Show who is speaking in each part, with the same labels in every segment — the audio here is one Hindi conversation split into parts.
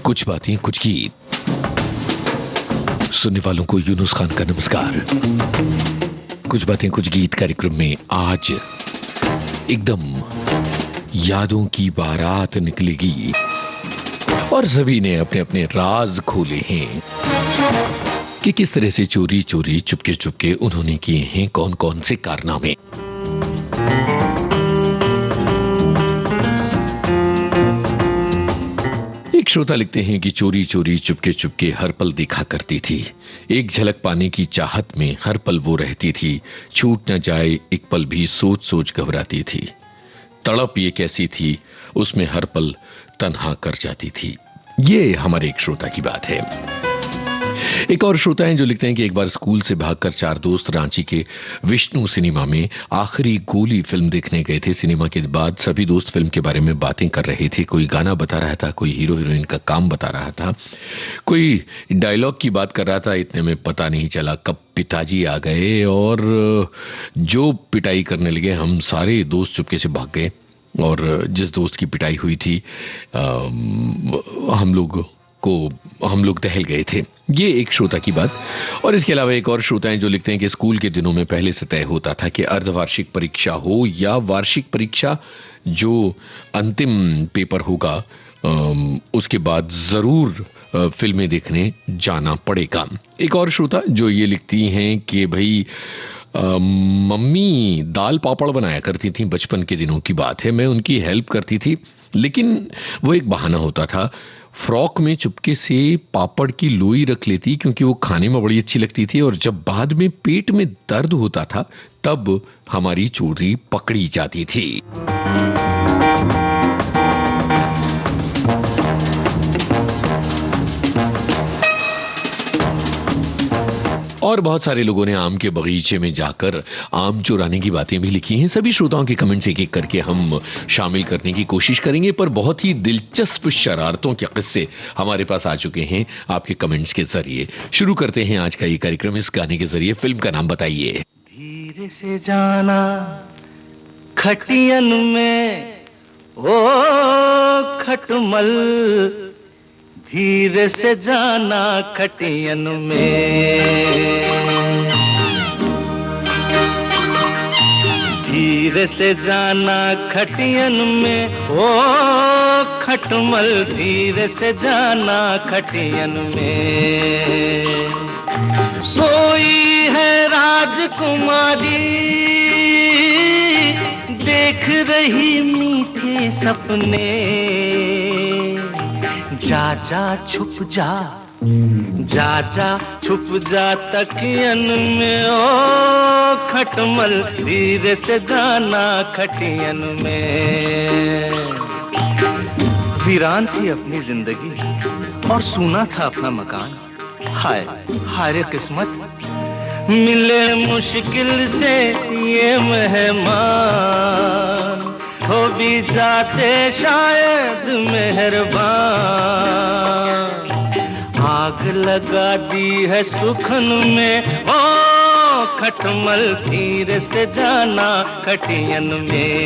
Speaker 1: कुछ बातें कुछ गीत। सुनने वालों को यूनुस खान का नमस्कार। कुछ बातें कुछ गीत कार्यक्रम में आज एकदम यादों की बारात निकलेगी और सभी ने अपने अपने राज खोले हैं कि किस तरह से चोरी चोरी चुपके चुपके उन्होंने किए हैं कौन कौन से कारनामे। एक श्रोता लिखते हैं कि चोरी चोरी चुपके चुपके हर पल देखा करती थी, एक झलक पाने की चाहत में हर पल वो रहती थी, छूट न जाए एक पल भी सोच सोच घबराती थी, तड़प ये कैसी थी उसमें हर पल तन्हा कर जाती थी। ये हमारे एक श्रोता की बात है। एक और श्रोता हैं जो लिखते हैं कि एक बार स्कूल से भागकर चार दोस्त रांची के विष्णु सिनेमा में आखिरी गोली फिल्म देखने गए थे। सिनेमा के बाद सभी दोस्त फिल्म के बारे में बातें कर रहे थे, कोई गाना बता रहा था, कोई हीरो हीरोइन का काम बता रहा था, कोई डायलॉग की बात कर रहा था। इतने में पता नहीं चला कब पिताजी आ गए और जो पिटाई करने लगे। हम सारे दोस्त चुपके से भाग गए और जिस दोस्त की पिटाई हुई थी हम लोग टहल गए थे। ये एक श्रोता की बात। और इसके अलावा एक और श्रोता हैं जो लिखते हैं कि स्कूल के दिनों में पहले से तय होता था कि अर्धवार्षिक परीक्षा हो या वार्षिक परीक्षा, जो अंतिम पेपर होगा उसके बाद जरूर फिल्में देखने जाना पड़ेगा। एक और श्रोता जो ये लिखती हैं कि भाई मम्मी दाल पापड़ बनाया करती थी, बचपन के दिनों की बात है, मैं उनकी हेल्प करती थी, लेकिन वो एक बहाना होता था। फ्रॉक में चुपके से पापड़ की लोई रख लेती क्योंकि वो खाने में बड़ी अच्छी लगती थी, और जब बाद में पेट में दर्द होता था तब हमारी चोरी पकड़ी जाती थी। और बहुत सारे लोगों ने आम के बगीचे में जाकर आम चुराने की बातें भी लिखी हैं। सभी श्रोताओं के कमेंट्स एक एक करके हम शामिल करने की कोशिश करेंगे, पर बहुत ही दिलचस्प शरारतों के किस्से हमारे पास आ चुके हैं आपके कमेंट्स के जरिए। शुरू करते हैं आज का ये कार्यक्रम इस गाने के जरिए। फिल्म का नाम बताइए।
Speaker 2: धीरे से जाना खटियन में ओ खटमल, धीरे से जाना खटियन में, धीरे से जाना खटियन में ओ खटमल, धीरे से जाना खटियन में। सोई है राजकुमारी देख रही मीठे सपने, जा जा छुप जा, जा जा छुप जा तकियन में ओ खटमल, धीरे से जाना खटियन में। वीरान थी अपनी जिंदगी और सूना था अपना मकान, हाय हाय रे किस्मत, मिले मुश्किल से ये मेहमान, हो भी जाते शायद मेहरबान। आग लगा दी है सुखन में ओ खटमल, धीरे से जाना खटियन में,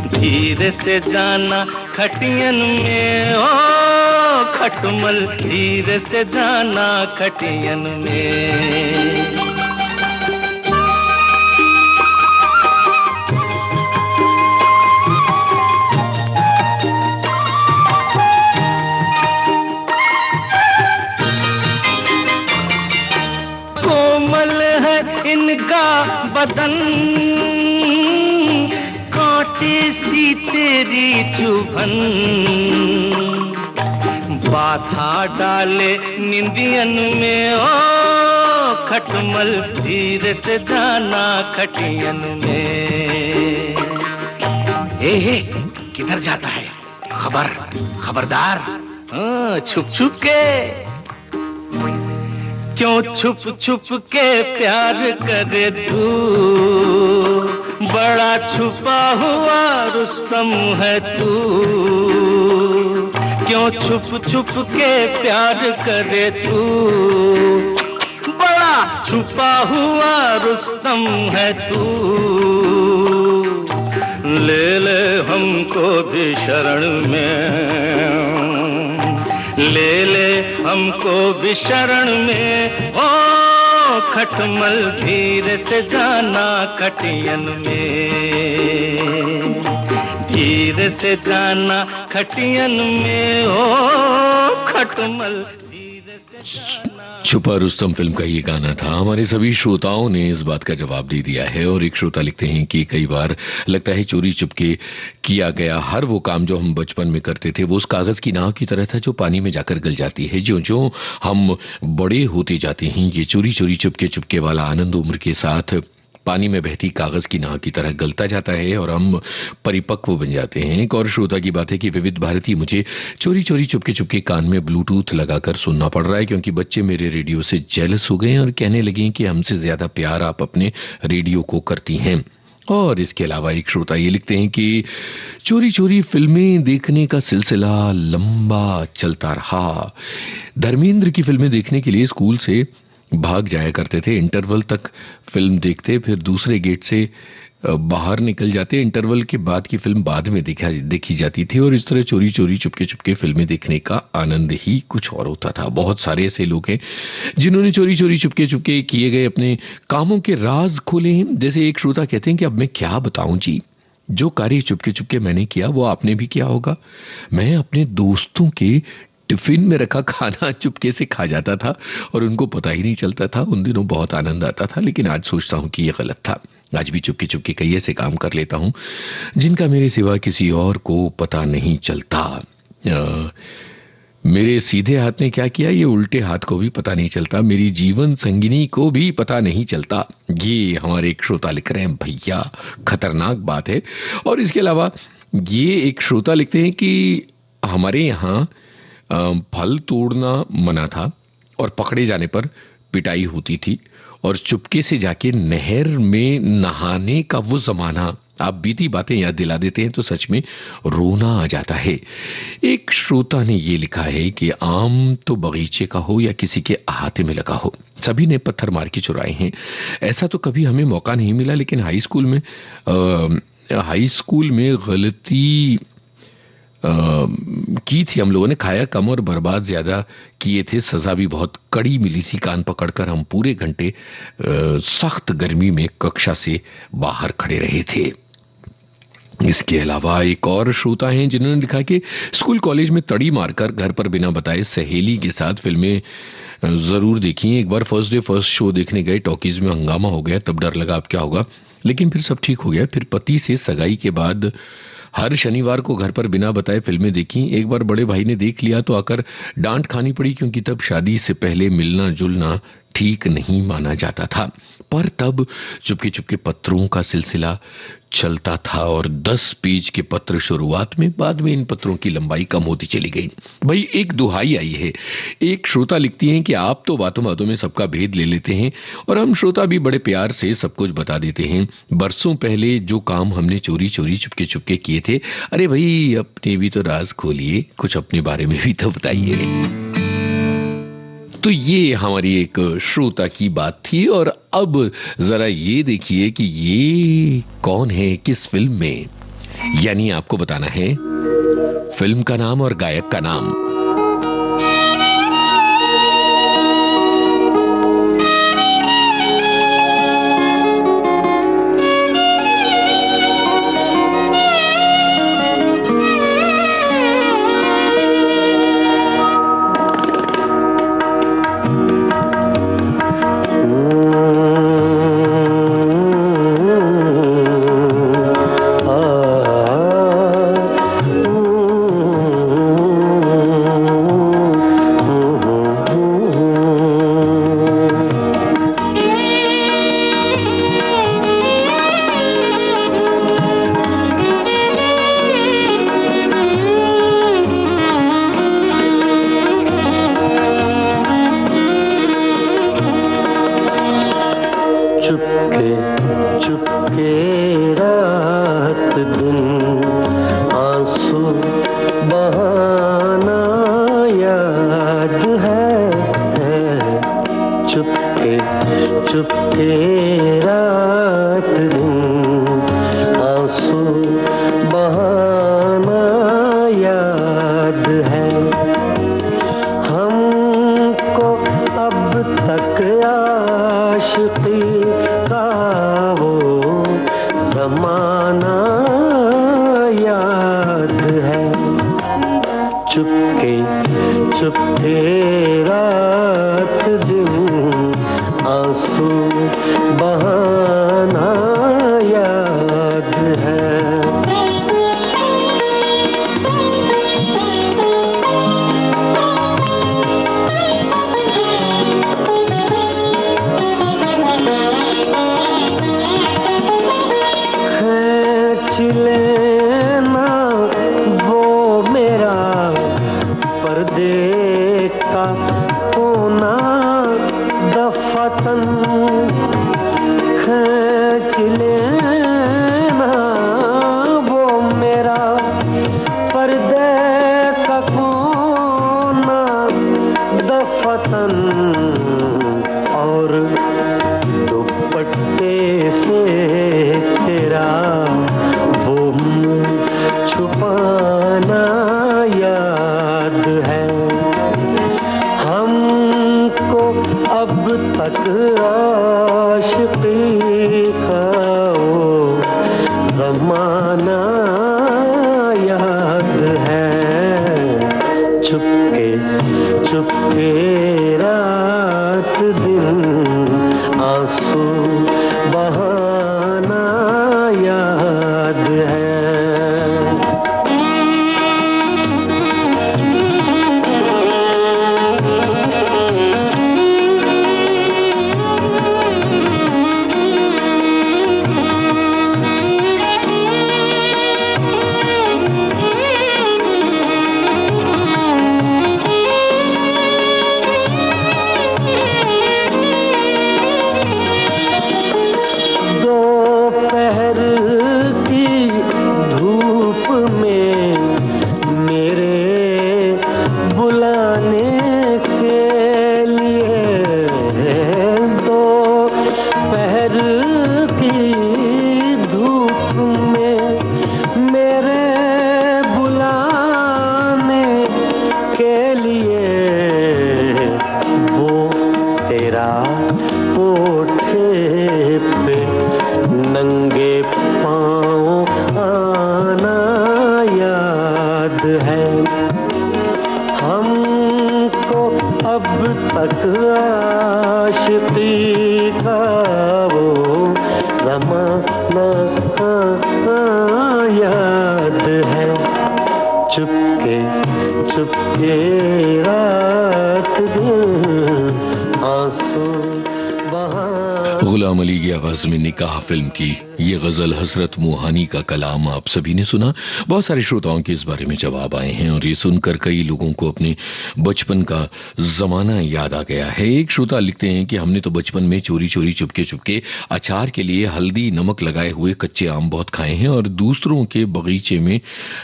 Speaker 2: धीरे से जाना खटियन में ओ खटमल, धीरे से जाना खटियन में। इनका बदन कांटे सी तेरी चुभन, बाधा डाले निंदियन में ओ खटमल, धीरे से जाना खटियन में। ए किधर जाता है, खबरदार, छुप छुप के, क्यों छुप छुप के प्यार करे तू, बड़ा छुपा हुआ रुस्तम है तू, क्यों छुप छुप के प्यार करे तू, बड़ा छुपा हुआ रुस्तम है तू, ले ले हमको भी शरण में। हमको भी शरण में। ओ खटमल धीरे से जाना खटियन में, धीरे से जाना खटियन में। ओ खटमल धीरे से जाना।
Speaker 1: छुपा रुस्तम फिल्म का ये गाना था। हमारे सभी श्रोताओं ने इस बात का जवाब दे दिया है और एक श्रोता लिखते हैं कि कई बार लगता है चोरी चुपके किया गया हर वो काम जो हम बचपन में करते थे वो उस कागज की नाव की तरह था जो पानी में जाकर गल जाती है। ज्यों ज्यों हम बड़े होते जाते हैं ये चोरी चोरी चुपके चुपके वाला आनंद उम्र के साथ पानी में बहती कागज की नाव की तरह गलता जाता है और हम परिपक्व बन जाते हैं। एक और श्रोता की बात है कि विविध भारती मुझे चोरी चोरी चुपके चुपके कान में ब्लूटूथ लगाकर सुनना पड़ रहा है क्योंकि बच्चे मेरे रेडियो से जेलस हो गए हैं और कहने लगे कि हमसे ज्यादा प्यार आप अपने रेडियो को करती हैं। और इसके अलावा एक श्रोता ये लिखते हैं कि चोरी चोरी फिल्में देखने का सिलसिला लंबा चलता रहा। धर्मेंद्र की फिल्में देखने के लिए स्कूल से भाग जाया करते थे। इंटरवल तक फिल्म देखते, फिर दूसरे गेट से बाहर निकल जाते। इंटरवल के बाद की फिल्म बाद में देखी जाती थी और इस तरह चोरी चोरी चुपके चुपके फिल्में देखने का आनंद ही कुछ और होता था। बहुत सारे ऐसे लोग हैं जिन्होंने चोरी चोरी चुपके चुपके किए गए अपने कामों के राज खोले हैं। जैसे एक श्रोता कहते हैं कि अब मैं क्या बताऊं जी, जो कार्य चुपके चुपके मैंने किया वो आपने भी किया होगा। मैं अपने दोस्तों के टिफिन में रखा खाना चुपके से खा जाता था और उनको पता ही नहीं चलता था। उन दिनों बहुत आनंद आता था, लेकिन आज सोचता हूं कि यह गलत था। आज भी चुपके चुपके कई ऐसे काम कर लेता हूं जिनका मेरे सिवा किसी और को पता नहीं चलता। मेरे सीधे हाथ ने क्या किया ये उल्टे हाथ को भी पता नहीं चलता, मेरी जीवन संगिनी को भी पता नहीं चलता। ये हमारे एक श्रोता लिख रहे हैं। भैया खतरनाक बात है। और इसके अलावा ये एक श्रोता लिखते हैं कि हमारे यहाँ फल तोड़ना मना था और पकड़े जाने पर पिटाई होती थी और चुपके से जाके नहर में नहाने का वो जमाना आप बीती बातें याद दिला देते हैं तो सच में रोना आ जाता है। एक श्रोता ने ये लिखा है कि आम तो बगीचे का हो या किसी के अहाते में लगा हो, सभी ने पत्थर मार के चुराए हैं। ऐसा तो कभी हमें मौका नहीं मिला, लेकिन हाई स्कूल में गलती की थी हम लोगों ने। खाया कम और बर्बाद ज्यादा किए थे। सजा भी बहुत कड़ी मिली थी। कान पकड़कर हम पूरे घंटे सख्त गर्मी में कक्षा से बाहर खड़े रहे थे। इसके अलावा एक और श्रोता हैं जिन्होंने लिखा कि स्कूल कॉलेज में तड़ी मारकर घर पर बिना बताए सहेली के साथ फिल्में जरूर देखी। एक बार फर्स्ट डे फर्स्ट शो देखने गए, टॉकीज में हंगामा हो गया, तब डर लगा अब क्या होगा, लेकिन फिर सब ठीक हो गया। फिर पति से सगाई के बाद हर शनिवार को घर पर बिना बताए फिल्में देखी। एक बार बड़े भाई ने देख लिया तो आकर डांट खानी पड़ी क्योंकि तब शादी से पहले मिलना जुलना ठीक नहीं माना जाता था। पर तब चुपके चुपके पत्रों का सिलसिला चलता था और 10 पेज के पत्र शुरुआत में, बाद में इन पत्रों की लंबाई कम होती चली गई। भाई एक दुहाई आई है। एक श्रोता लिखती हैं कि आप तो बातों बातों में सबका भेद ले लेते हैं और हम श्रोता भी बड़े प्यार से सब कुछ बता देते हैं। बरसों पहले जो काम हमने चोरी चोरी चुपके चुपके किए थे, अरे भाई अपने भी तो राज खोलिए, कुछ अपने बारे में भी तो बताइए। तो ये हमारी एक श्रोता की बात थी। और अब जरा ये देखिए कि ये कौन है किस फिल्म में, यानी आपको बताना है फिल्म का नाम और गायक का नाम।
Speaker 2: चुपके चुपके रात दिन आंसू बहाना याद है। लेना वो मेरा पर्दे का कोना दफातन, खींच लेना वो मेरा पर्दे का कोना दफातन, और दुपट्टे से तेरा छुपाना याद है। हमको अब तक आशिकी का वो ज़माना याद है। चुपके चुपके रात दिन आंसू बहाना याद है। आशिकी का वो ज़माना याद है। चुपके चुपके रात दिन आंसू
Speaker 1: गुलाम अली की आवाज में निकाह फिल्म की ये गजल हसरत मोहानी का कलाम आप सभी ने सुना। बहुत सारे श्रोताओं के इस बारे में जवाब आए हैं और ये सुनकर कई लोगों को अपने बचपन का जमाना याद आ गया है। एक श्रोता लिखते हैं कि हमने तो बचपन में चोरी चोरी चुपके चुपके अचार के लिए हल्दी नमक लगाए हुए कच्चे आम बहुत खाए हैं और दूसरों के बगीचे में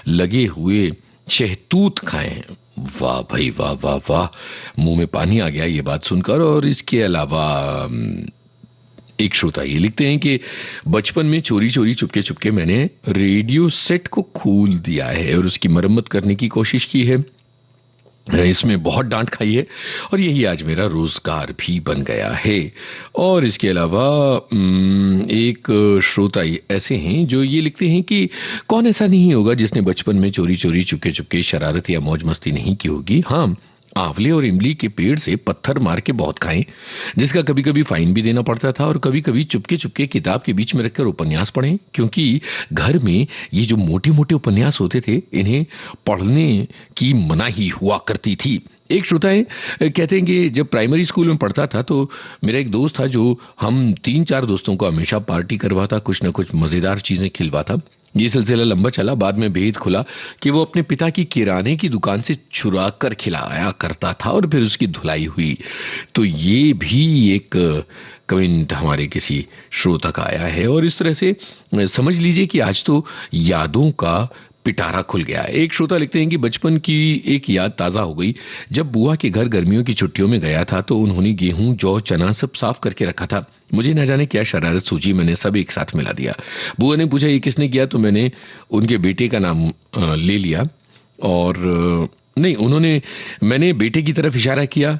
Speaker 1: लगे हुए शहतूत खाए हैं। वाह भाई वाह वाह वाह, मुंह में पानी आ गया ये बात सुनकर। और इसके अलावा एक श्रोता ये लिखते हैं कि बचपन में चोरी चोरी चुपके चुपके मैंने रेडियो सेट को खोल दिया है और उसकी मरम्मत करने की कोशिश की है। इसमें बहुत डांट खाई है और यही आज मेरा रोजगार भी बन गया है। और इसके अलावा एक श्रोता ऐसे हैं जो ये लिखते हैं कि कौन ऐसा नहीं होगा जिसने बचपन में चोरी चोरी चुपके चुपके शरारत या मौज मस्ती नहीं की होगी। हाँ, आंवले और इमली के पेड़ से पत्थर मार के बहुत खाएं, जिसका कभी कभी फाइन भी देना पड़ता था। और कभी कभी चुपके चुपके किताब के बीच में रखकर उपन्यास पढ़ें, क्योंकि घर में ये जो मोटे मोटे उपन्यास होते थे इन्हें पढ़ने की मनाही हुआ करती थी। एक श्रोता है कहते हैं कि जब प्राइमरी स्कूल में पढ़ता था तो मेरा एक दोस्त था जो हम 3-4 दोस्तों को हमेशा पार्टी करवाता, कुछ न कुछ मजेदार चीजें खिलवाता। ये सिलसिला लंबा चला, बाद में भेद खुला कि वो अपने पिता की किराने की दुकान से चुरा कर खिलाया करता था और फिर उसकी धुलाई हुई। तो ये भी एक कमेंट हमारे किसी श्रोता का आया है और इस तरह से समझ लीजिए कि आज तो यादों का पिटारा खुल गया। एक श्रोता लिखते हैं कि बचपन की एक याद ताजा हो गई। जब बुआ के घर गर्मियों की छुट्टियों में गया था तो उन्होंने गेहूं जौ चना सब साफ करके रखा था। मुझे न जाने क्या शरारत सूझी, मैंने सब एक साथ मिला दिया। बुआ ने पूछा ये किसने किया, तो मैंने उनके बेटे का नाम ले लिया और नहीं, मैंने बेटे की तरफ इशारा किया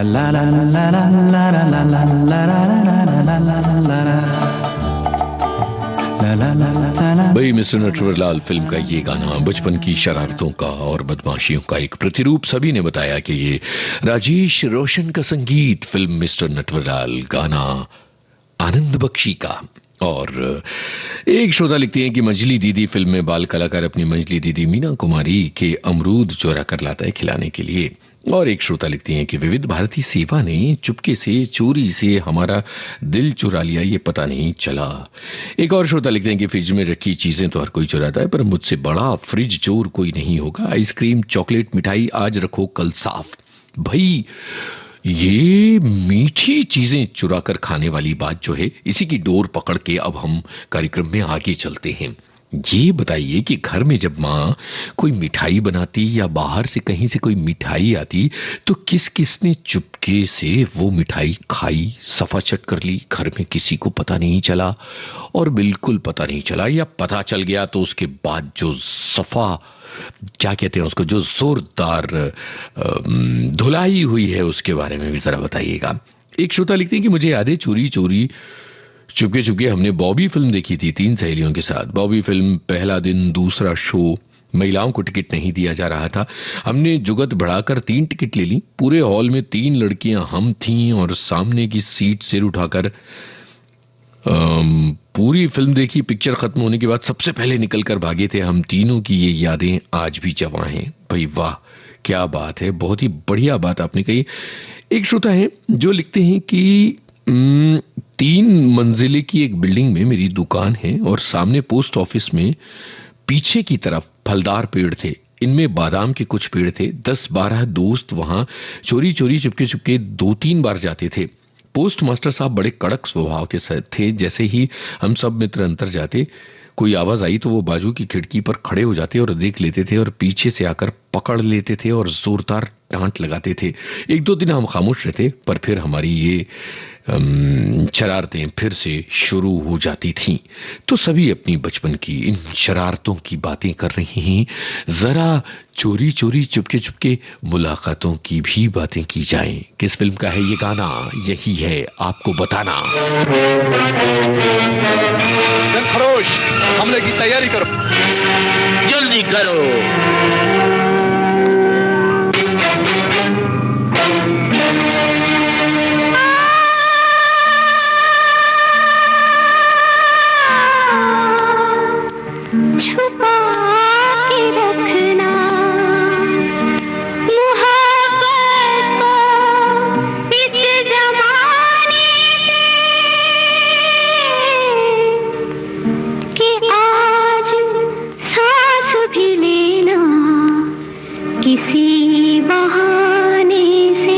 Speaker 3: ला ला ला ला ला ला ला ला ला ला ला।
Speaker 1: भाई मिस्टर नटवरलाल फिल्म का ये गाना बचपन की शरारतों का और बदमाशियों का एक प्रतिरूप। सभी ने बताया कि ये राजेश रोशन का संगीत, फिल्म मिस्टर नटवरलाल, गाना आनंद बख्शी का। और एक श्रोता लिखती हैं कि मंजली दीदी फिल्म में बाल कलाकार अपनी मंजली दीदी मीना कुमारी के अमरूद चोरा कर लाता है खिलाने के लिए। और एक श्रोता लिखती हैं कि विविध भारती सेवा ने चुपके से चोरी से हमारा दिल चुरा लिया, ये पता नहीं चला। एक और श्रोता लिखते हैं कि फ्रिज में रखी चीजें तो हर कोई चुराता है, पर मुझसे बड़ा फ्रिज चोर कोई नहीं होगा। आइसक्रीम, चॉकलेट, मिठाई आज रखो कल साफ। भाई ये मीठी चीजें चुरा कर खाने वाली बात जो है, इसी की डोर पकड़ के अब हम कार्यक्रम में आगे चलते हैं। ये बताइए कि घर में जब माँ कोई मिठाई बनाती या बाहर से कहीं से कोई मिठाई आती तो किस किस ने चुपके से वो मिठाई खाई, सफा चट कर ली, घर में किसी को पता नहीं चला। और बिल्कुल पता नहीं चला या पता चल गया तो उसके बाद जो सफा क्या कहते हैं उसको, जो जोरदार धुलाई हुई है, उसके बारे में भी जरा बताइएगा। एक श्रोता लिखते हैं कि मुझे याद है चोरी चोरी चुपके चुपके हमने बॉबी फिल्म देखी थी 3 सहेलियों के साथ। बॉबी फिल्म पहला दिन दूसरा शो, महिलाओं को टिकट नहीं दिया जा रहा था। हमने जुगत बढ़ाकर 3 टिकट ले ली। पूरे हॉल में 3 लड़कियां हम थीं और सामने की सीट सिर उठाकर पूरी फिल्म देखी। पिक्चर खत्म होने के बाद सबसे पहले निकलकर भागे थे। हम तीनों की ये यादें आज भी जवां हैं। भाई वाह, क्या बात है, बहुत ही बढ़िया बात आपने कही। एक श्रोता है जो लिखते हैं कि 3 मंजिले की एक बिल्डिंग में मेरी दुकान है और सामने पोस्ट ऑफिस में पीछे की तरफ फलदार पेड़ थे। इनमें बादाम के कुछ पेड़ थे। 10-12 दोस्त वहां चोरी चोरी चुपके चुपके 2-3 बार जाते थे। पोस्ट मास्टर साहब बड़े कड़क स्वभाव के थे। जैसे ही हम सब मित्र अंदर जाते, कोई आवाज आई तो वो बाजू की खिड़की पर खड़े हो जाते और देख लेते थे और पीछे से आकर पकड़ लेते थे और जोरदार डांट लगाते थे। 1-2 दिन हम खामोश रहते, पर फिर हमारी ये शरारतें फिर से शुरू हो जाती थीं। तो सभी अपनी बचपन की इन शरारतों की बातें कर रहे हैं। जरा चोरी चोरी चुपके चुपके मुलाकातों की भी बातें की जाएं। किस फिल्म का है ये गाना, यही है आपको बताना।
Speaker 3: खरोश, हमले की तैयारी करो,
Speaker 2: जल्दी करो।
Speaker 4: छुपा के रखना मोहब्बत को इस जमाने में, कि आज सांस भी लेना किसी बहाने से।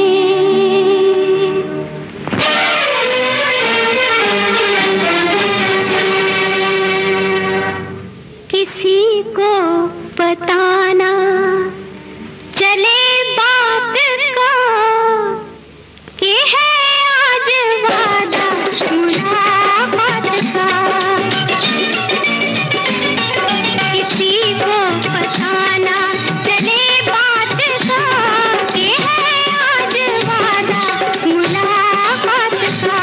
Speaker 4: किसी को बताना चले बात का कि है आज वादा मुलाकात का। किसी को बताना चले बात का कि है आज वादा मुलाकात का।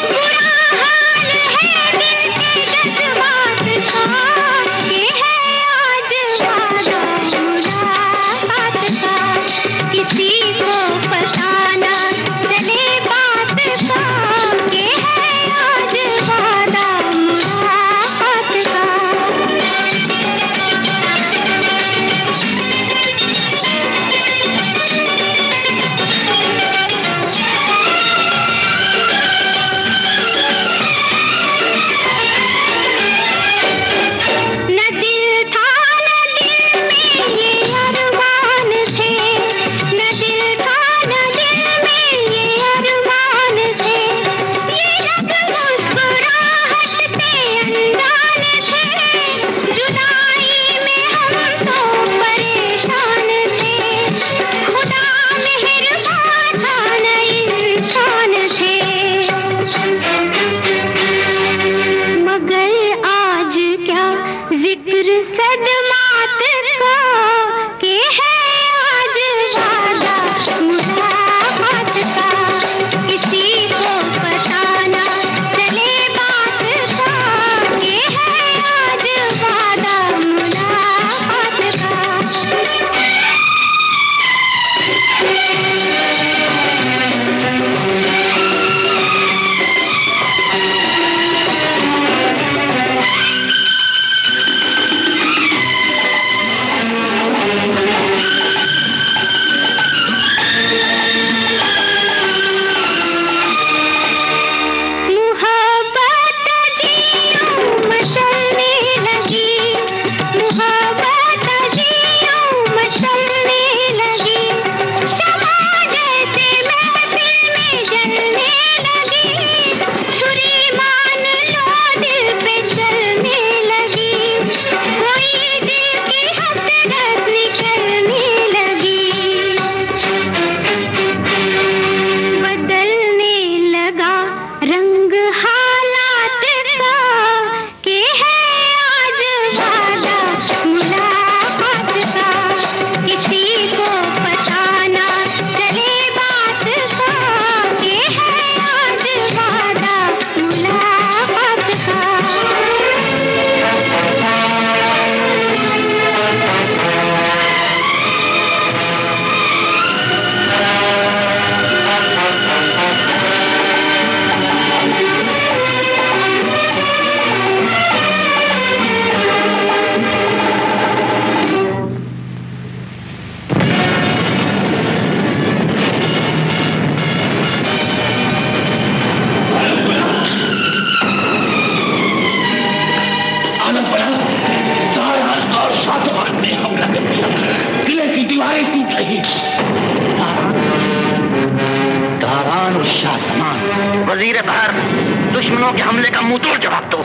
Speaker 4: बुरा हाल है दिल के जज्बात का कि है आज वादा मुलाकात का। किसी को बताना चले बात का कि है आज वादा मुलाकात का। न दिल था न दिल में ये अरमान थे, न दिल था
Speaker 5: जंजीरें बाहर, दुश्मनों के हमले का मुंहतोड़ जवाब दो।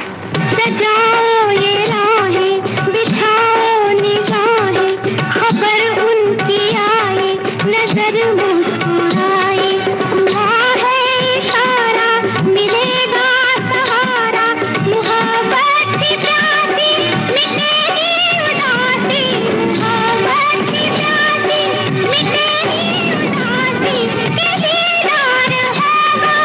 Speaker 4: सजाओ ये राहें, बिछाओ निगाहें, खबर उनकी आई, नजर मुस्कुराई, हुआ है इशारा, मिलेगा सहारा, मुहब्बत की प्यासी मिटेगी उदासी, मुहब्बत की प्यासी मिटेगी उदासी, के दीदार होगा,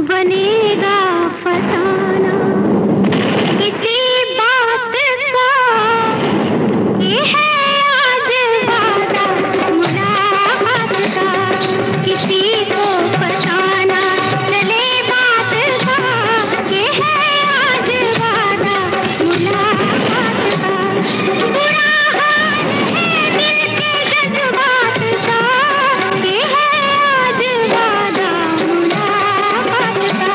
Speaker 4: बनेगा फसाना किसी बात का, ये है आज वादा मुलाकात का, किसी को फसाना चले बात का, ये है आज वादा मुलाकात का, बुरा हाल है दिल के जज्बात का, ये है आज वादा मुलाकात का,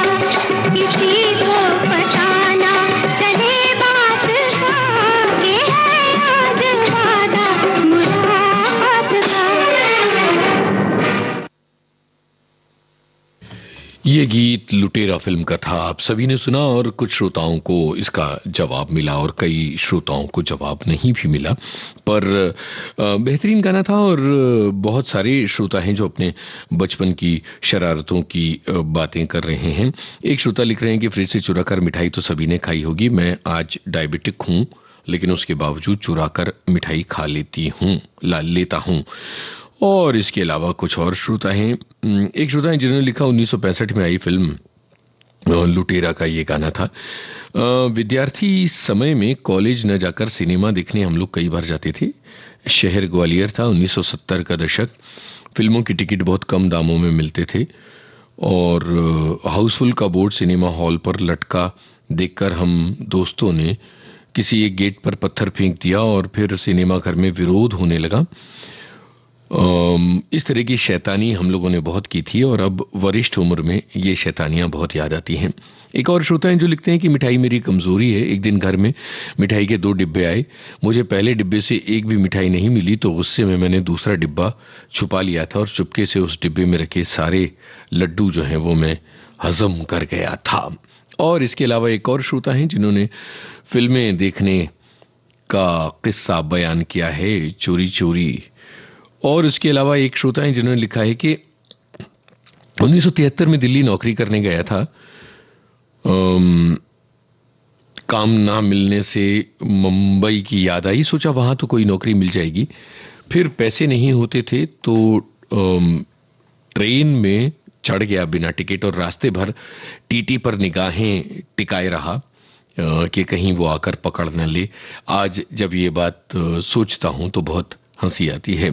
Speaker 4: किसी को फसाना चले बात का, ये है आज वादा मुलाकात का।
Speaker 1: ये गीत लुटेरा फिल्म का था, आप सभी ने सुना और कुछ श्रोताओं को इसका जवाब मिला और कई श्रोताओं को जवाब नहीं भी मिला, पर बेहतरीन गाना था। और बहुत सारे श्रोता हैं जो अपने बचपन की शरारतों की बातें कर रहे हैं। एक श्रोता लिख रहे हैं कि फ्रिज से चुरा कर मिठाई तो सभी ने खाई होगी, मैं आज डायबिटिक हूँ लेकिन उसके बावजूद चुरा कर मिठाई खा लेता हूँ। और इसके अलावा कुछ और श्रोता हैं। एक श्रोता हैं जिन्होंने लिखा 1965 में आई फिल्म लुटेरा का ये गाना था। विद्यार्थी समय में कॉलेज न जाकर सिनेमा देखने हम लोग कई बार जाते थे। शहर ग्वालियर था, 1970 का दशक। फिल्मों की टिकट बहुत कम दामों में मिलते थे और हाउसफुल का बोर्ड सिनेमा हॉल पर लटका देखकर हम दोस्तों ने किसी एक गेट पर पत्थर फेंक दिया और फिर सिनेमा घर में विरोध होने लगा। इस तरह की शैतानी हम लोगों ने बहुत की थी और अब वरिष्ठ उम्र में ये शैतानियां बहुत याद आती हैं। एक और श्रोता हैं जो लिखते हैं कि मिठाई मेरी कमजोरी है। एक दिन घर में मिठाई के 2 डिब्बे आए, मुझे पहले डिब्बे से एक भी मिठाई नहीं मिली तो गुस्से में मैंने दूसरा डिब्बा छुपा लिया था और चुपके से उस डिब्बे में रखे सारे लड्डू जो हैं वो मैं हजम कर गया था। और इसके अलावा एक और श्रोता हैं जिन्होंने फिल्में देखने का किस्सा बयान किया है, चोरी चोरी। और इसके अलावा एक श्रोता हैं जिन्होंने लिखा है कि 1973 में दिल्ली नौकरी करने गया था। काम ना मिलने से मुंबई की याद आई, सोचा वहां तो कोई नौकरी मिल जाएगी। फिर पैसे नहीं होते थे तो ट्रेन में चढ़ गया बिना टिकट और रास्ते भर टीटी पर निगाहें टिकाए रहा कि कहीं वो आकर पकड़ न ले। आज जब ये बात सोचता हूं तो बहुत हंसी आती है।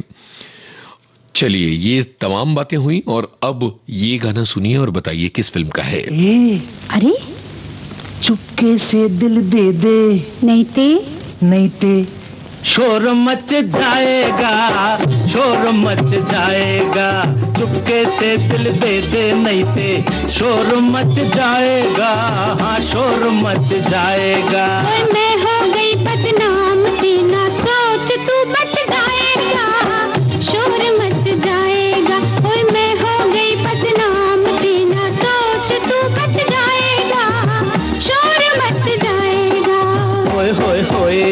Speaker 1: चलिए, ये तमाम बातें हुई और अब ये गाना सुनिए और बताइए किस फिल्म का है।
Speaker 2: अरे चुपके से दिल दे दे, नहीं ते शोर मच जाएगा, शोर मच जाएगा, चुपके से दिल दे दे, नहीं ते शोर मच जाएगा, हाँ शोर मच जाएगा।
Speaker 4: मैं हो गई बदनाम सीना सोच तू बच जाएगा, शोर मच जाएगा। ओए मैं हो गई बदनाम सीना सोच तू बच जाएगा, शोर मच जाएगा।
Speaker 2: होए होए होए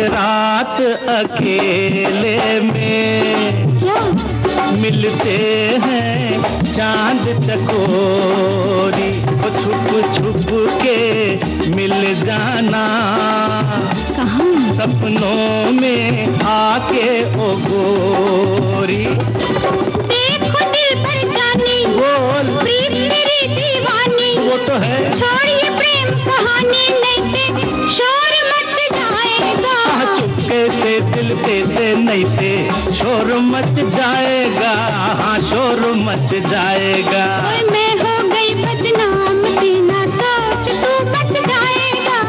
Speaker 2: रात अकेले में मिलते हैं चांद चकोरी, वो छुप छुप के मिल जाना
Speaker 4: कहाँ?
Speaker 2: सपनों में आके ओ गोरी।
Speaker 4: देखो दिल पर जानी,
Speaker 2: बोल
Speaker 4: प्रीत मेरी दीवानी,
Speaker 2: वो तो है।
Speaker 4: छोड़िए प्रेम कहानी, नहीं ते शोर मच जाएगा,
Speaker 2: चुपके नैते शोर मच जाएगा, हाँ शोर मच जाएगा।
Speaker 4: ओए मैं हो गई बदनाम तेना सोच तू बच जाएगा,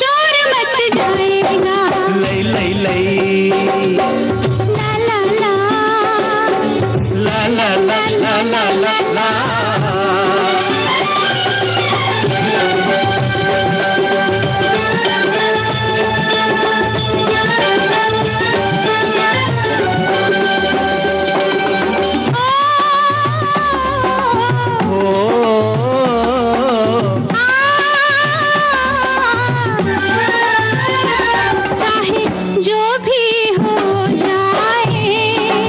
Speaker 4: शोर मच जाएगा।
Speaker 2: लई लई लई
Speaker 4: ला ला ला
Speaker 2: ला ला ला ला ला ला ला।
Speaker 4: चाहे जो भी हो जाए,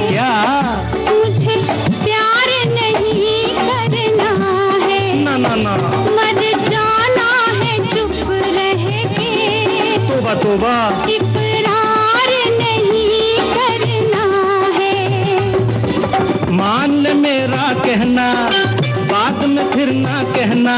Speaker 2: क्या?
Speaker 4: मुझे प्यार नहीं करना है,
Speaker 2: ना ना ना,
Speaker 4: मर जाना है चुप रह के,
Speaker 2: तोबा तोबा।
Speaker 4: इकरार नहीं करना है।
Speaker 2: मान ले मेरा कहना, बाद में फिर ना कहना,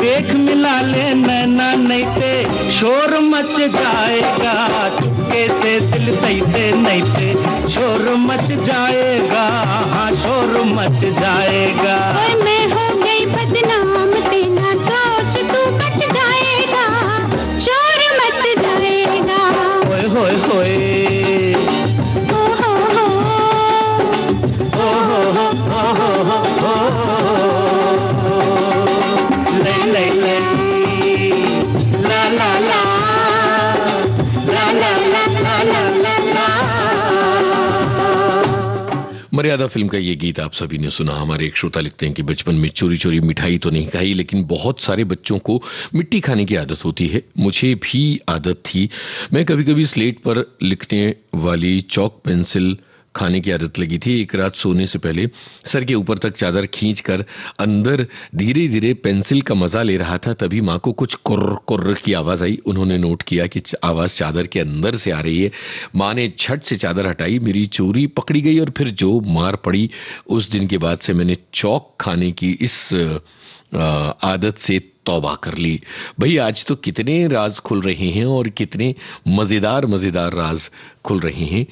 Speaker 2: देख मिला ले नैना नैते शोर मच जाएगा, चुपके से दिल तैते नैते शोर मच जाएगा, हाँ शोर मच जाएगा।
Speaker 4: और मैं हो गई बदनाम तेना सोच तू बच जाएगा, शोर मच जाएगा।
Speaker 2: होए होए होए
Speaker 4: ओ हो हो
Speaker 2: ओ हो हो ले ले ले ला ला ला ला ला ला ला ला ला।
Speaker 1: मर्यादा फिल्म का ये गीत आप सभी ने सुना। हमारे एक श्रोता लिखते हैं कि बचपन में चोरी चोरी मिठाई तो नहीं खाई, लेकिन बहुत सारे बच्चों को मिट्टी खाने की आदत होती है, मुझे भी आदत थी। मैं कभी कभी स्लेट पर लिखने वाली चौक पेंसिल खाने की आदत लगी थी। एक रात सोने से पहले सर के ऊपर तक चादर खींचकर अंदर धीरे धीरे पेंसिल का मजा ले रहा था, तभी माँ को कुछ कुर्र कुर्र की आवाज आई। उन्होंने नोट किया कि आवाज चादर के अंदर से आ रही है। माँ ने झट से चादर हटाई, मेरी चोरी पकड़ी गई और फिर जो मार पड़ी। उस दिन के बाद से मैंने चौक खाने की इस आदत से तौबा कर ली। भाई आज तो कितने राज खुल रहे हैं और कितने मजेदार मजेदार राज खुल रहे हैं।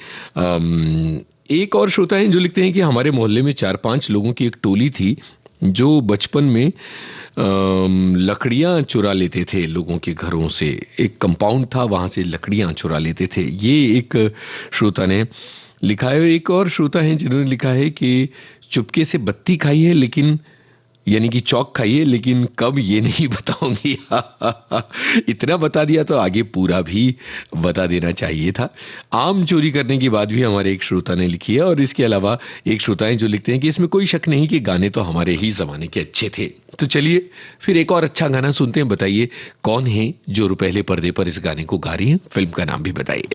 Speaker 1: एक और श्रोता हैं जो लिखते हैं कि हमारे मोहल्ले में 4-5 लोगों की एक टोली थी जो बचपन में लकड़ियां चुरा लेते थे लोगों के घरों से। एक कंपाउंड था, वहां से लकड़ियां चुरा लेते थे। ये एक श्रोता ने लिखा है। एक और श्रोता हैं जिन्होंने लिखा है कि चुपके से बत्ती खाई है, लेकिन यानी कि चौक खाइए, लेकिन कब ये नहीं बताऊंगी। इतना बता दिया तो आगे पूरा भी बता देना चाहिए था। आम चोरी करने की बात भी हमारे एक श्रोता ने लिखी है। और इसके अलावा एक श्रोता है जो लिखते हैं कि इसमें कोई शक नहीं कि गाने तो हमारे ही जमाने के अच्छे थे। तो चलिए फिर एक और अच्छा गाना सुनते हैं। बताइए कौन है जो पहले पर्दे पर इस गाने को गा रही है, फिल्म का नाम भी बताइए।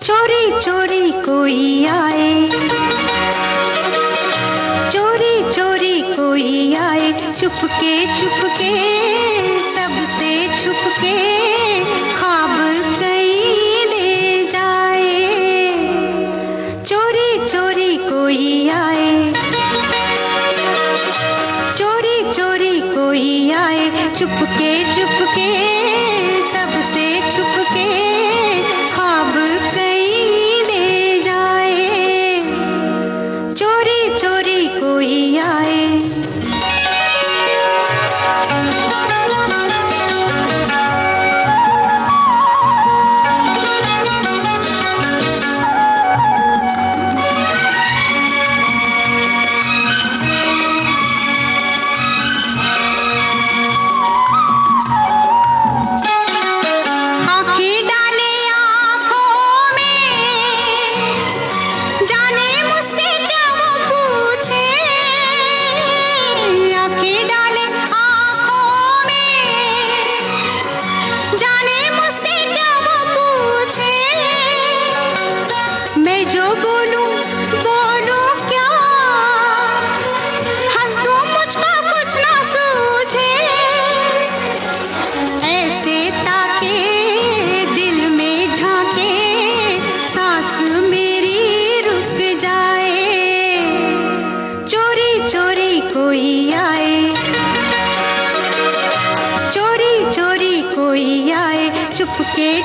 Speaker 4: चोरी चोरी कोई आए, चोरी चोरी कोई आए, चुपके चुपके सबसे छुपके ख्वाब कहीं ले जाए। चोरी चोरी कोई आए, चोरी चोरी कोई आए, चुपके चुपके सबसे छुपके ख्वाब कहीं ले जाए। चोरी चोरी कोई आए।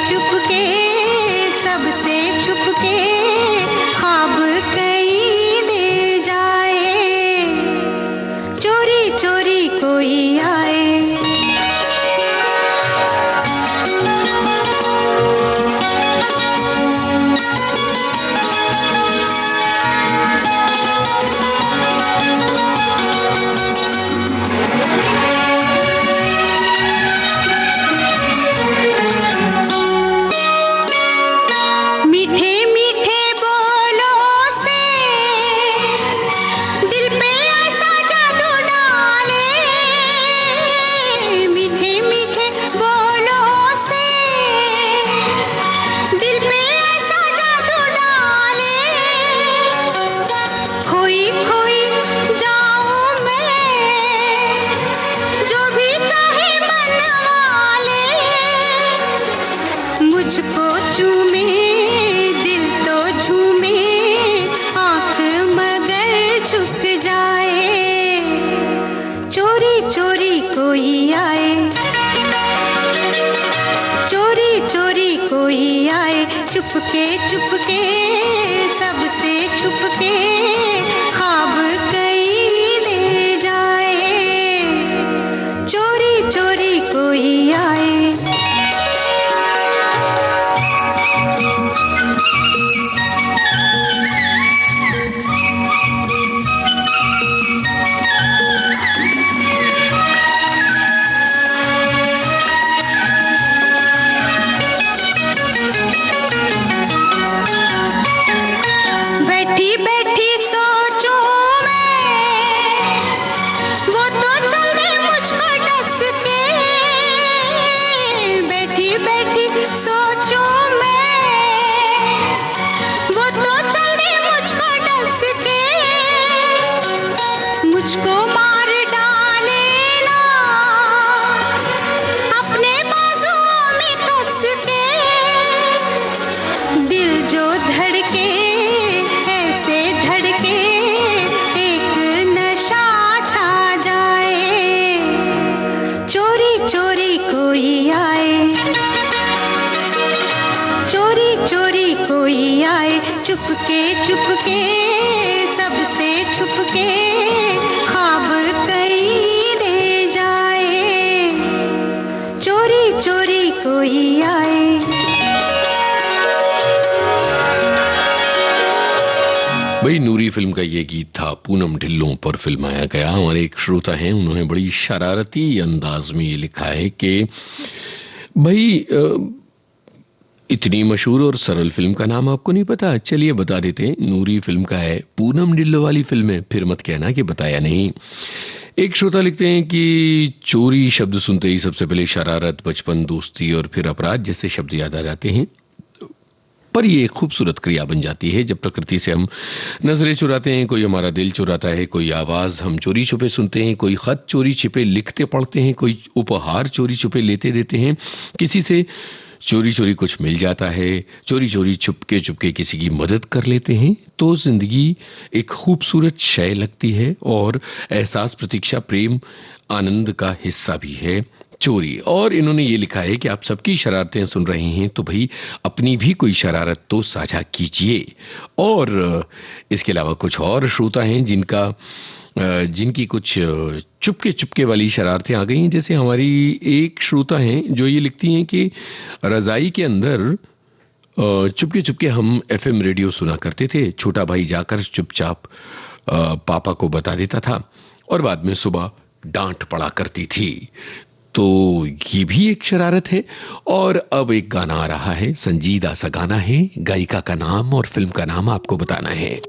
Speaker 4: चुपके सबसे छुपके ख्वाब कई दे जाए, चोरी चोरी कोई आए। मुझको चूमे दिल तो झूमे, आंख मगर झुक जाए, चोरी चोरी कोई आए, चोरी चोरी कोई आए, चुपके चुपके सबसे छुपके ख्वाब कई ले जाए, चोरी चोरी कोई आए। बैठी बैठी सोचूं मैं, वो तो चल गई मुझको डस के, बैठी बैठी सोचूं मैं, वो तो चल गई मुझको डस के, मुझको मार डाले ना अपने बाजुओं में कस के, दिल जो धड़के ऐसे धड़के एक नशा छा जाए, चोरी चोरी कोई आए, चोरी चोरी कोई आए, चुपके चुपके सबसे छुपके ख्वाब कई दे जाए, चोरी चोरी कोई आए।
Speaker 1: भाई नूरी फिल्म का ये गीत था, पूनम ढिल्लों पर फिल्माया गया। हमारे एक श्रोता हैं, उन्होंने बड़ी शरारती अंदाज में ये लिखा है कि भाई इतनी मशहूर और सरल फिल्म का नाम आपको नहीं पता? चलिए बता देते हैं, नूरी फिल्म का है, पूनम ढिल्लों वाली फिल्म है, फिर मत कहना कि बताया नहीं। एक श्रोता लिखते हैं कि चोरी शब्द सुनते ही सबसे पहले शरारत, बचपन, दोस्ती और फिर अपराध जैसे शब्द याद आ जाते हैं, पर ये एक खूबसूरत क्रिया बन जाती है जब प्रकृति से हम नजरें चुराते हैं, कोई हमारा दिल चुराता है, कोई आवाज हम चोरी छुपे सुनते हैं, कोई खत चोरी छिपे लिखते पढ़ते हैं, कोई उपहार चोरी छुपे लेते देते हैं, किसी से चोरी चोरी कुछ मिल जाता है, चोरी चोरी चुपके चुपके किसी की मदद कर लेते हैं, तो जिंदगी एक खूबसूरत शय लगती है और एहसास, प्रतीक्षा, प्रेम, आनंद का हिस्सा भी है चोरी। और इन्होंने ये लिखा है कि आप सबकी शरारतें सुन रहे हैं तो भाई अपनी भी कोई शरारत तो साझा कीजिए। और इसके अलावा कुछ और श्रोता हैं जिनकी कुछ चुपके चुपके वाली शरारतें आ गई हैं। जैसे हमारी एक श्रोता हैं जो ये लिखती हैं कि रजाई के अंदर चुपके चुपके हम एफएम रेडियो सुना करते थे, छोटा भाई जाकर चुपचाप पापा को बता देता था और बाद में सुबह डांट पड़ा करती थी। तो ये भी एक शरारत है। और अब एक गाना आ रहा है, संजीदा सा गाना है, गायिका का नाम और फिल्म का नाम आपको बताना है।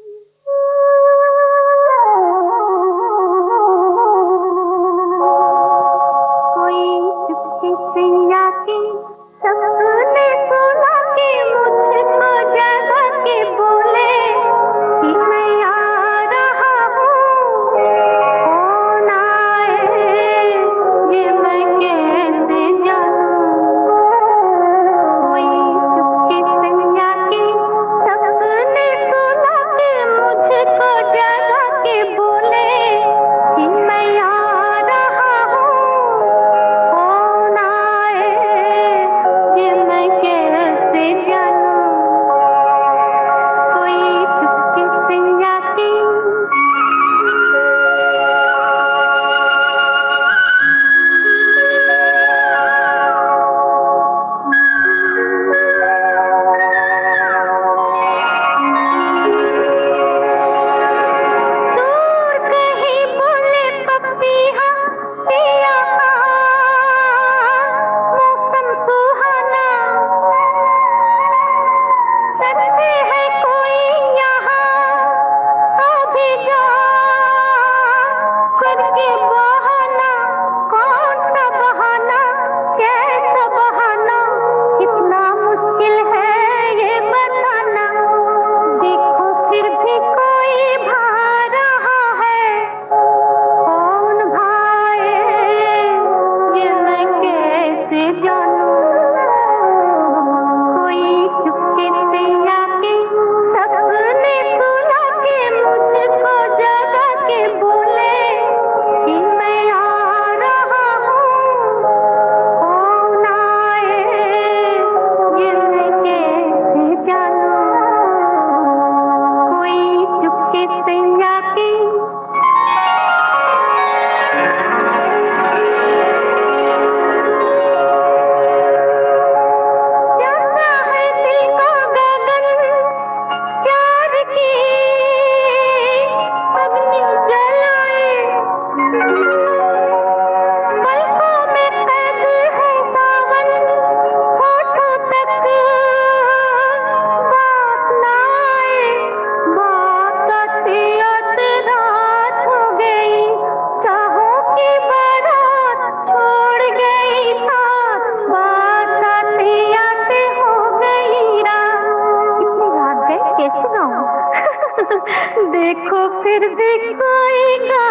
Speaker 4: फिर भी कोई गा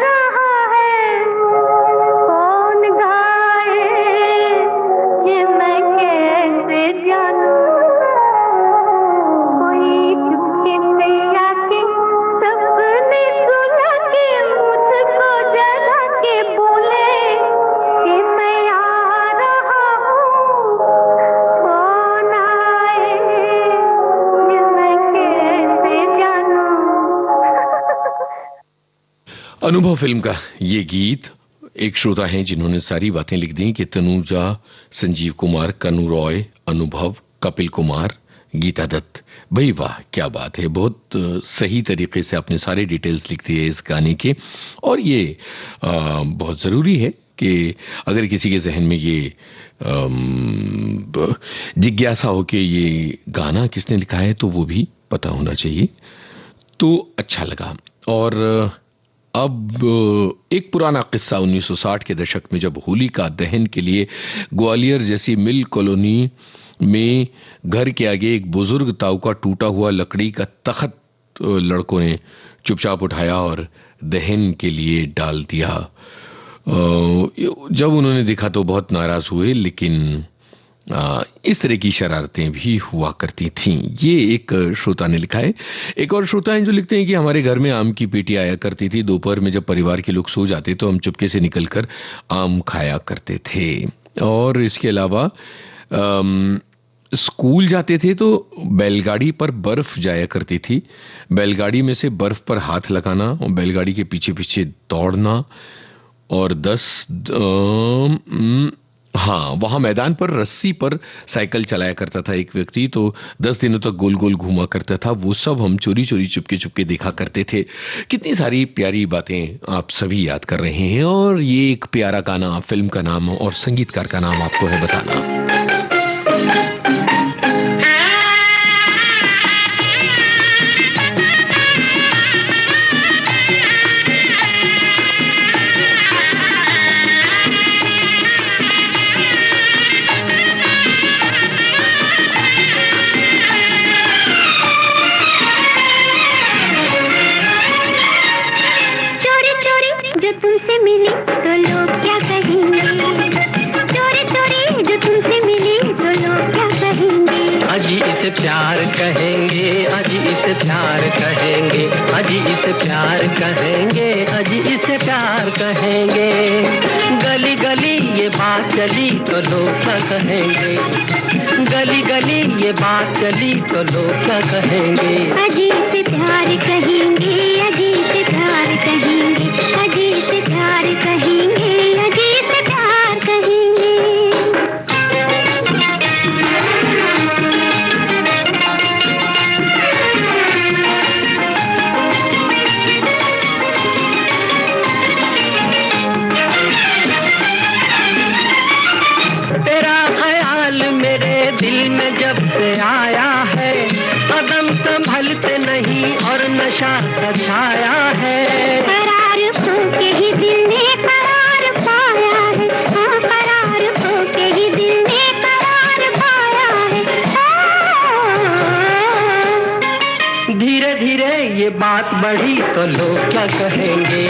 Speaker 4: रहा है, कौन गाए ये मैं कैसे जानूं? कोई चुपके से आके सपने सुला के मुझको जगा के बोले कि मैं आ रहा हूँ, कौन आए ये मैं कैसे जानूं?
Speaker 1: अनुभव फिल्म का ये गीत एक श्रोता हैं जिन्होंने सारी बातें लिख दी कि तनुजा, संजीव कुमार, कनु रॉय, अनुभव, कपिल कुमार, गीता दत्त। भाई वाह, क्या बात है, बहुत सही तरीके से आपने सारे डिटेल्स लिख दिए इस गाने के। और ये बहुत जरूरी है कि अगर किसी के जहन में ये जिज्ञासा हो कि ये गाना किसने लिखा है तो वो भी पता होना चाहिए। तो अच्छा लगा। और अब एक पुराना किस्सा 1960 के दशक में जब होलिका दहन के लिए ग्वालियर जैसी मिल कॉलोनी में घर के आगे एक बुजुर्ग ताऊ का टूटा हुआ लकड़ी का तख्त लड़कों ने चुपचाप उठाया और दहन के लिए डाल दिया। जब उन्होंने देखा तो बहुत नाराज हुए, लेकिन इस तरह की शरारतें भी हुआ करती थीं। ये एक श्रोता ने लिखा है। एक और श्रोता हैं जो लिखते हैं कि हमारे घर में आम की पेटी आया करती थी। दोपहर में जब परिवार के लोग सो जाते तो हम चुपके से निकलकर आम खाया करते थे। और इसके अलावा स्कूल जाते थे तो बैलगाड़ी पर बर्फ जाया करती थी। बैलगाड़ी में से बर्फ पर हाथ लगाना और बैलगाड़ी के पीछे पीछे दौड़ना। और वहां मैदान पर रस्सी पर साइकिल चलाया करता था एक व्यक्ति, तो 10 दिनों तक गोल गोल घूमा करता था। वो सब हम चोरी चोरी चुपके चुपके देखा करते थे। कितनी सारी प्यारी बातें आप सभी याद कर रहे हैं। और ये एक प्यारा गाना, फिल्म का नाम और संगीतकार का नाम आपको है बताना।
Speaker 4: तुमसे मिली तो लोग क्या कहेंगे? चोरी चोरी जो तुमसे मिली तो लोग क्या कहेंगे?
Speaker 2: अजी इसे प्यार कहेंगे, अजी इसे प्यार कहेंगे, अजी इसे प्यार कहेंगे, अजी इसे प्यार कहेंगे। गली गली ये बात चली तो लोग क्या कहेंगे? गली गली ये बात चली तो लोग क्या कहेंगे?
Speaker 4: अजी इसे प्यार कहेंगे, अजी इसे प्यार कहेंगे, अजी इसे प्यार कहेंगे, अजी इसे प्यार कहेंगे।
Speaker 2: तेरा ख्याल मेरे दिल में जब से आया है, कदम संभलते नहीं और नशा छाया है।
Speaker 4: करार होके ही दिल ने करार पाया है, हाँ करार होके ही दिल ने करार पाया है।
Speaker 2: धीरे धीरे ये बात बढ़ी तो लोग क्या कहेंगे?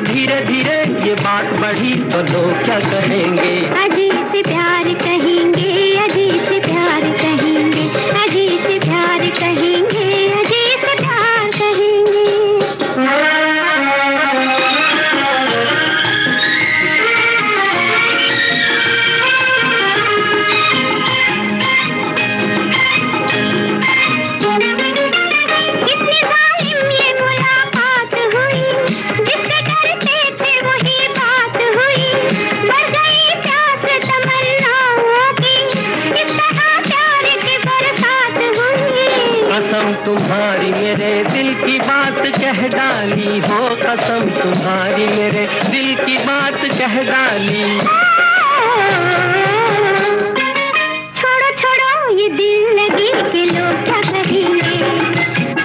Speaker 2: धीरे धीरे ये बात बढ़ी तो लोग क्या कहेंगे?
Speaker 4: अजी से प्यार कहेंगे, अजी से प्यार कहेंगे, अजी से प्यार कहेंगे, अजी से प्यार कहेंगे। कितनी जालिम ये मुलाकात हुई, जिससे डरते थे वही बात हुई। बढ़ गई प्यास तमन्नाओं की, इस तरह प्यार की बरसात हुई।
Speaker 2: कसम तुम्हारी मेरे दिल की बात कह डाली हो, कसम तुम्हारी मेरे दिल की बात कह डाली।
Speaker 4: छोड़ो छोड़ो ये दिल लगी के लोग क्या कहेंगे?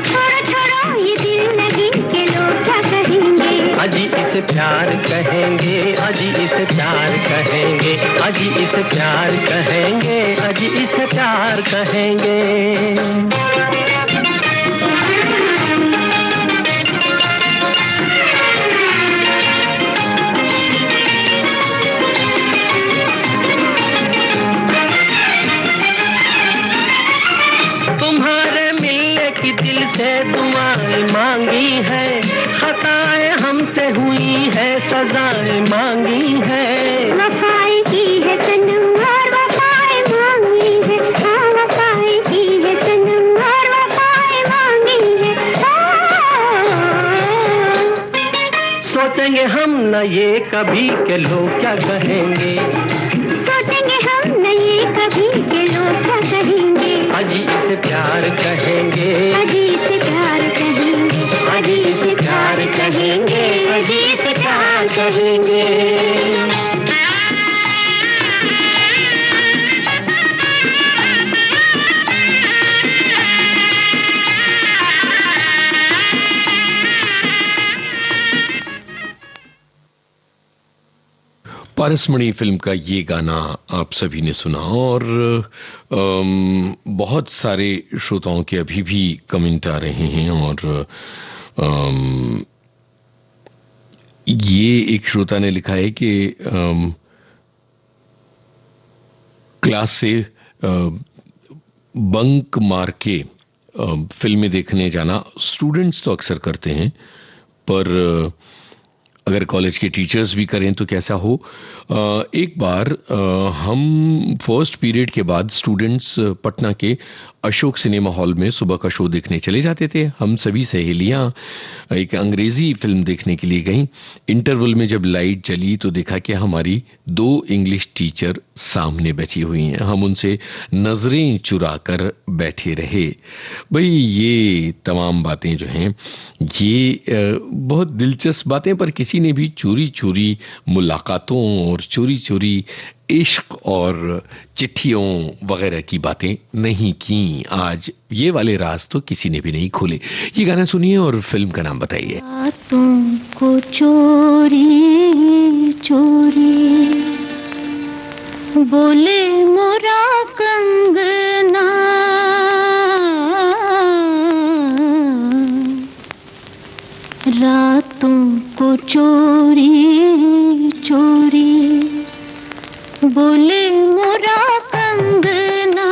Speaker 4: छोड़ो छोड़ो ये दिल लगी के लोग क्या कहेंगे?
Speaker 2: अजी इसे प्यार कहेंगे, अजी इसे प्यार कहेंगे, अजी इसे प्यार कहेंगे, अजी इसे प्यार कहेंगे। से दुआएं मांगी है, खताएं हमसे हुई है, सजाएं मांगी है।
Speaker 4: वफाएं की है सनम और वफाएं मांगी है, हाँ वफाएं की है सनम और वफाएं मांगी है।
Speaker 2: सोचेंगे हम न ये कभी के लोग क्या कहेंगे,
Speaker 4: सोचेंगे हम न ये कभी के लोग क्या कहेंगे।
Speaker 2: अजी इसे प्यार कहेंगे,
Speaker 4: अजी से प्यार कहेंगे,
Speaker 2: अजी इसे प्यार कहेंगे, अजी इसे प्यार कहेंगे।
Speaker 1: पारसमणि फिल्म का ये गाना आप सभी ने सुना और बहुत सारे श्रोताओं के अभी भी कमेंट आ रहे हैं और ये एक श्रोता ने लिखा है कि क्लास से बंक मार के फिल्में देखने जाना स्टूडेंट्स तो अक्सर करते हैं, पर अगर कॉलेज के टीचर्स भी करें तो कैसा हो। एक बार हम फर्स्ट पीरियड के बाद स्टूडेंट्स पटना के अशोक सिनेमा हॉल में सुबह का शो देखने चले जाते थे। हम सभी सहेलियां एक अंग्रेजी फिल्म देखने के लिए गईं। इंटरवल में जब लाइट जली तो देखा कि हमारी 2 इंग्लिश टीचर सामने बैठी हुई हैं। हम उनसे नजरें चुरा कर बैठे रहे। भाई ये तमाम बातें जो हैं ये बहुत दिलचस्प बातें, पर किसी ने भी चोरी चोरी मुलाकातों और चोरी चोरी इश्क और चिट्ठियों वगैरह की बातें नहीं की। आज ये वाले राज तो किसी ने भी नहीं खोले। ये गाना सुनिए और फिल्म का नाम बताइए।
Speaker 4: तुमको चोरी चोरी बोले मोरा कंगना, रातों को चोरी चोरी बोले मोरा कंगना,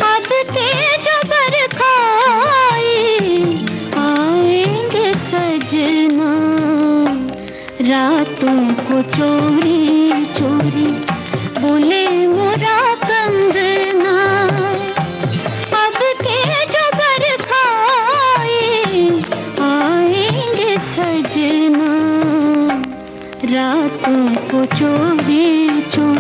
Speaker 4: अब के जो बरखाए आएंगे सजना, रातों को चोरी चोरी बोले मोरा कंगना, अब के जो बरखाए आएंगे सजना, रातों को चोरी चोरी।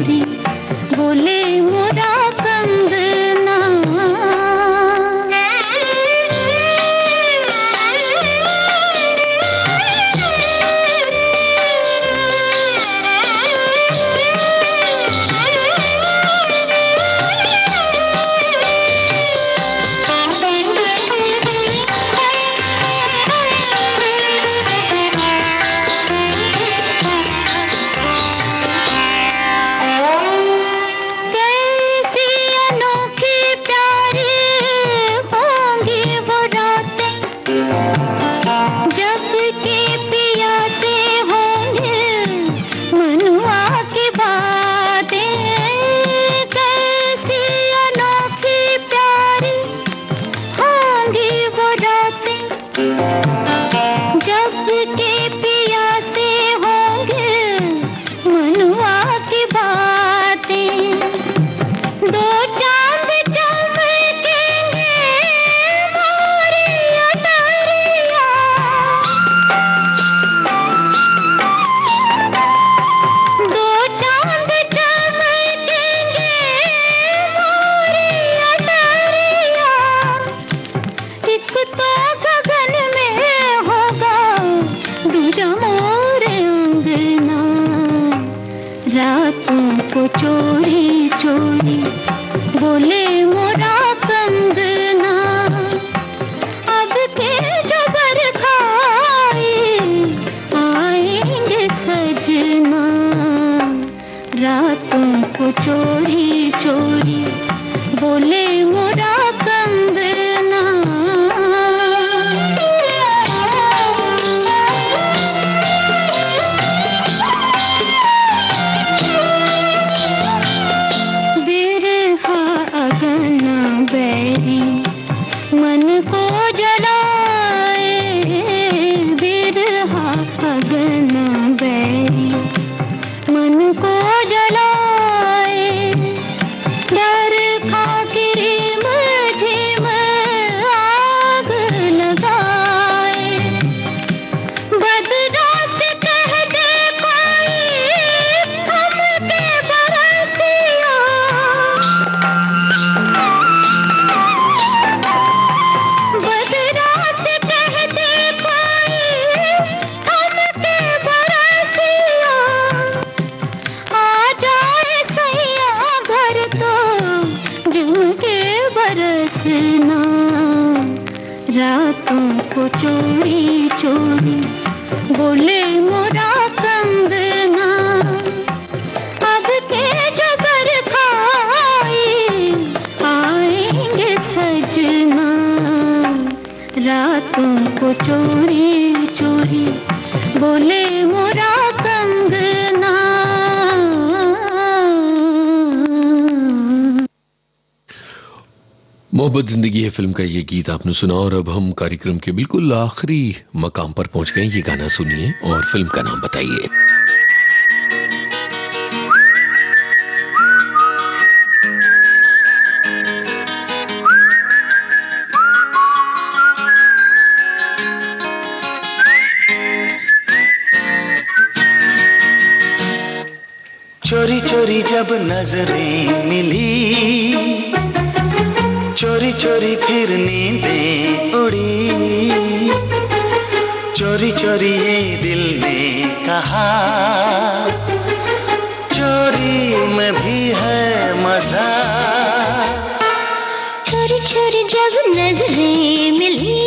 Speaker 4: रातों को चोरी चोरी बोले मोरा कंगना, अब के जो बरखाए आएंगे सजना, रातों को चोरी चोरी बोले मोरा कंगना।
Speaker 1: मोहब्बत जिंदगी है फिल्म का ये गीत आपने सुना और अब हम कार्यक्रम के बिल्कुल आखिरी मकाम पर पहुंच गए। ये गाना सुनिए और फिल्म का नाम बताइए।
Speaker 2: चोरी चोरी जब नजरें मिली, चोरी चोरी फिर नींदें उड़ी, चोरी चोरी ये दिल ने कहा चोरी में भी है मजा।
Speaker 4: चोरी चोरी जब नजरें मिली,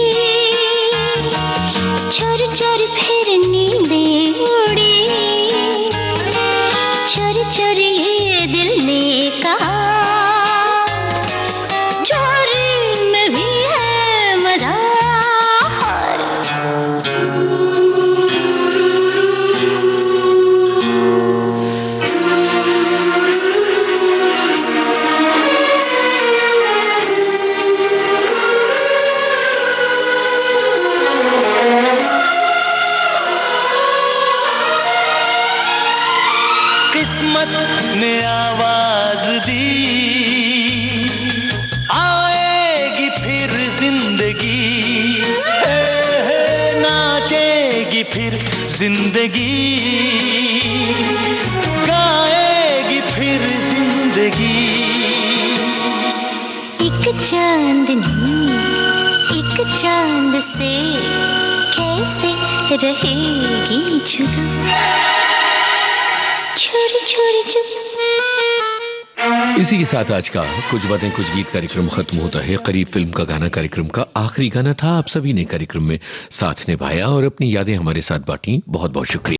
Speaker 4: चोरी चोरी फिर नींदें उड़ी, चोरी चोरी ये दिल ने कहा चोरी में भी है मजा।
Speaker 2: किस्मत ने आवाज दी, आएगी फिर जिंदगी, नाचेगी फिर जिंदगी, गाएगी फिर जिंदगी।
Speaker 4: एक चांदनी एक चांद से कैसे रहेगी जुदा, चोरी चोरी चुप।
Speaker 1: इसी के साथ आज का कुछ बातें कुछ गीत कार्यक्रम खत्म होता है। करीब फिल्म का गाना कार्यक्रम का आखिरी गाना था। आप सभी ने कार्यक्रम में साथ निभाया और अपनी यादें हमारे साथ बांटी। बहुत बहुत शुक्रिया।